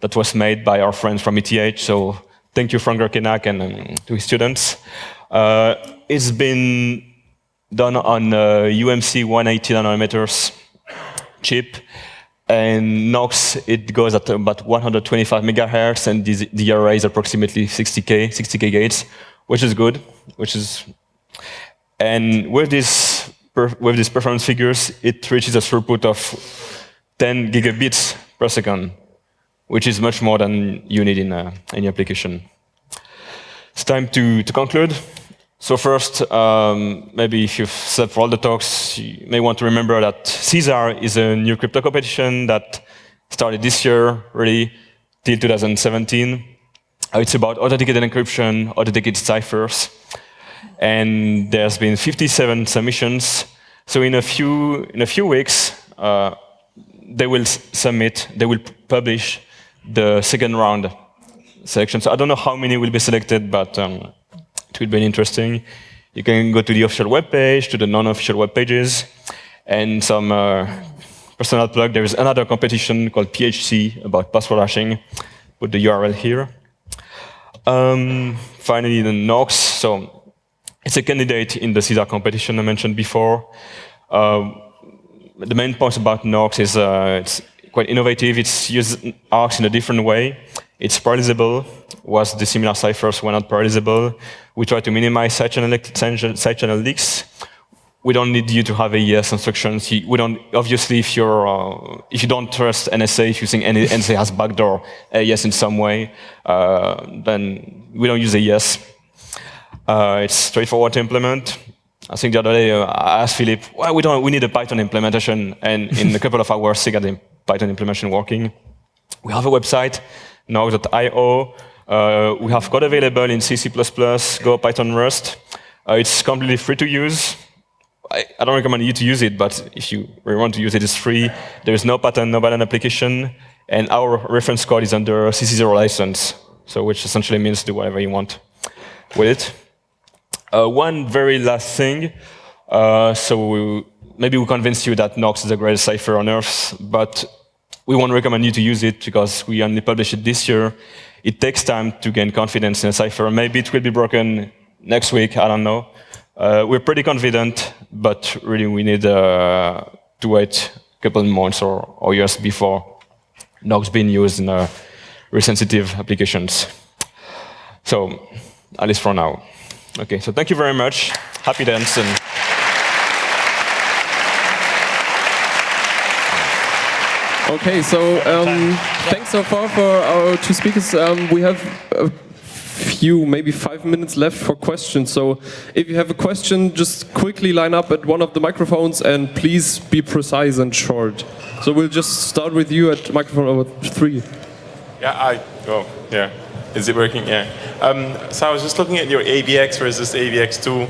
that was made by our friends from ETH. So thank you, Frank Gerkenak, and to his students. It's been done on UMC 180 nanometers chip, and NORX, it goes at about 125 megahertz, and the array is approximately 60K gates, which is good, and with these performance figures, it reaches a throughput of 10 gigabits per second, which is much more than you need in any application. It's time to conclude. So first, maybe if you've slept for all the talks, you may want to remember that Caesar is a new crypto competition that started this year, really, till 2017. It's about authenticated encryption, authenticated ciphers, and there's been 57 submissions. So in a few weeks, they will publish the second round selection. So I don't know how many will be selected, but it will be interesting. You can go to the official webpage, to the non-official web pages, and some personal plug. There is another competition called PHC about password hashing. Put the URL here. Finally, the NORX. So it's a candidate in the Caesar competition I mentioned before. The main point about NORX is it's quite innovative. It's used ARCs in a different way. It's parallelizable, was the similar ciphers were not parallelizable. We try to minimize side channel leaks. We don't need you to have AES instructions. We don't, obviously, if you don't trust NSA, if you think NSA has backdoor AES in some way, then we don't use AES. It's straightforward to implement. I think the other day I asked Philip, well, we need a Python implementation, and in a couple of hours he got the Python implementation working. We have a website, norx.io. We have code available in C, C++, Go, Python, Rust. It's completely free to use. I don't recommend you to use it, but if you really want to use it, it's free. There is no patent, no banned application, and our reference code is under CC0 license, so which essentially means do whatever you want with it. One very last thing. Maybe we convinced you that NORX is the greatest cipher on Earth, but we won't recommend you to use it because we only published it this year. It takes time to gain confidence in a cipher. Maybe it will be broken next week, I don't know. We're pretty confident, but really we need to wait a couple of months or years before NORX being used in very sensitive applications. So, at least for now. Okay, so thank you very much. Happy dance. Okay, so thanks so far for our two speakers. We have a few, maybe 5 minutes left for questions. So if you have a question, just quickly line up at one of the microphones and please be precise and short. So we'll just start with you at microphone number 3. Yeah, yeah. Is it working? Yeah. So I was just looking at your AVX versus AVX2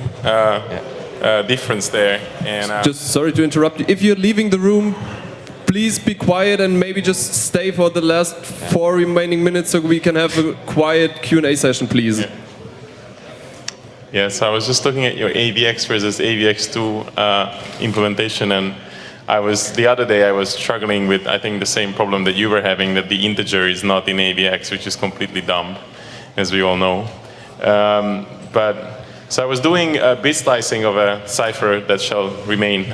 difference there. And just sorry to interrupt you. If you're leaving the room, please be quiet and maybe just stay for the last 4 remaining minutes so we can have a quiet Q&A session, please. Yeah, so I was just looking at your AVX versus AVX2 implementation, and the other day I was struggling with, I think, the same problem that you were having, that the integer is not in AVX, which is completely dumb, as we all know. So I was doing a bit slicing of a cipher that shall remain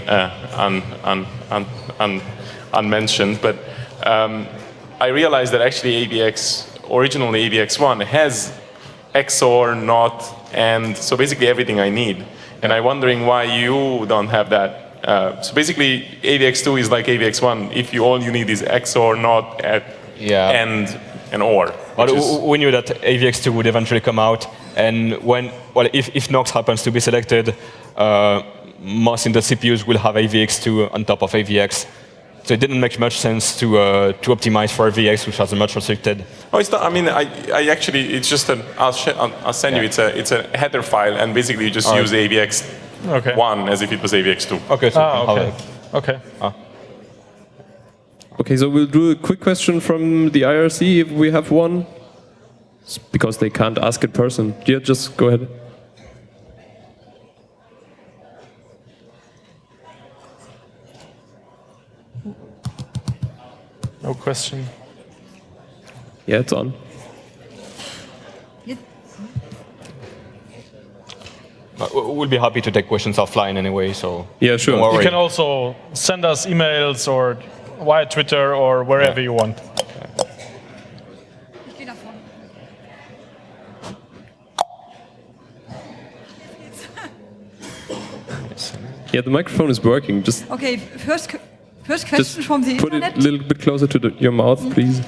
unmentioned, but I realized that actually originally AVX1 has XOR, NOT, and so basically everything I need. And I'm wondering why you don't have that. So basically AVX2 is like AVX1 if all you need is XOR, NOT, and OR. But we knew that AVX2 would eventually come out, and if NORX happens to be selected, most in the CPUs will have AVX2 on top of AVX. So it didn't make much sense to optimize for AVX, which has a much restricted. Oh, it's not. I mean, I actually, it's just I'll send you. It's a header file, and basically you just use AVX1 as if it was AVX2. Okay. So okay. Okay, so we'll do a quick question from the IRC if we have one, because they can't ask in person. Yeah, just go ahead. No question. Yeah, it's on. We'll be happy to take questions offline anyway, so... Yeah, sure. You can also send us emails or via Twitter or wherever you want. Yeah, the microphone is working. Just okay, first question from the put internet. Put it a little bit closer to your mouth, please.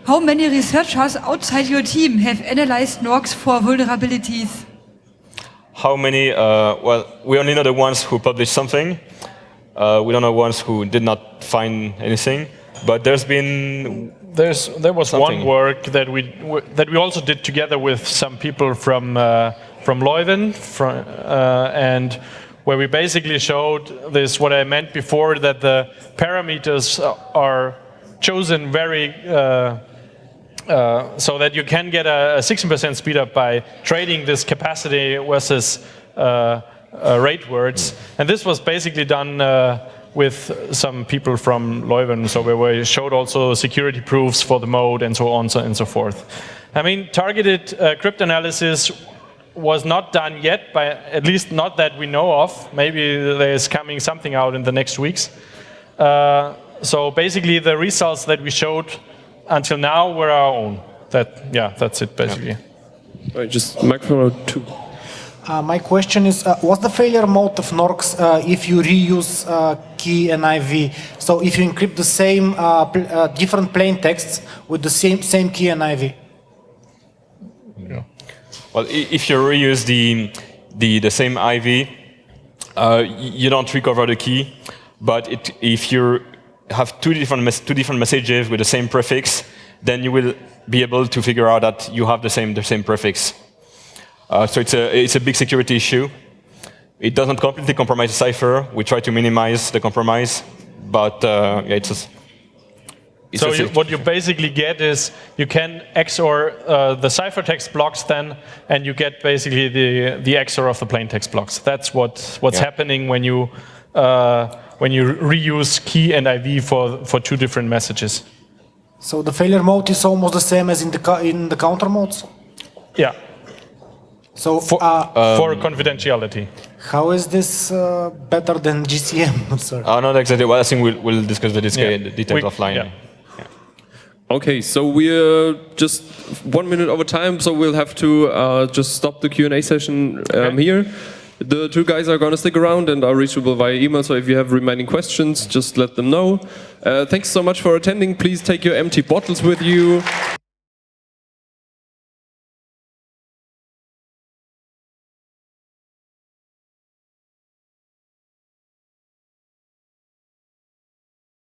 How many researchers outside your team have analyzed NORX for vulnerabilities? How many? Well, we only know the ones who published something. We don't know ones who did not find anything. But there was something. One work that we also did together with some people from Leuven, and where we basically showed this, what I meant before, that the parameters are chosen very so that you can get a 16% speed up by trading this capacity versus rate words. And this was basically done with some people from Leuven, so where we showed also security proofs for the mode and so on and so forth. I mean, targeted cryptanalysis was not done yet, by at least not that we know of. Maybe there's coming something out in the next weeks. So basically the results that we showed until now were our own. That's it basically. Yeah. Just microphone 2. My question is, what's the failure mode of NORX if you reuse key and IV? So if you encrypt the same different plain texts with the same key and IV? Yeah. Well, if you reuse the same IV, you don't recover the key. But if you have two different messages with the same prefix, then you will be able to figure out that you have the same prefix. So it's a big security issue. It doesn't completely compromise the cipher. We try to minimize the compromise, but yeah, it's so what you basically get is you can XOR the ciphertext blocks then, and you get basically the XOR of the plaintext blocks. That's what's happening when you reuse key and IV for two different messages. So the failure mode is almost the same as in the counter modes? Yeah. So for confidentiality. How is this better than GCM, sir? Not exactly. Well, I think we'll discuss the details offline. Yeah. Okay, so we're just 1 minute over time, so we'll have to just stop the Q&A session here. The two guys are going to stick around and are reachable via email, so if you have remaining questions, just let them know. Thanks so much for attending. Please take your empty bottles with you.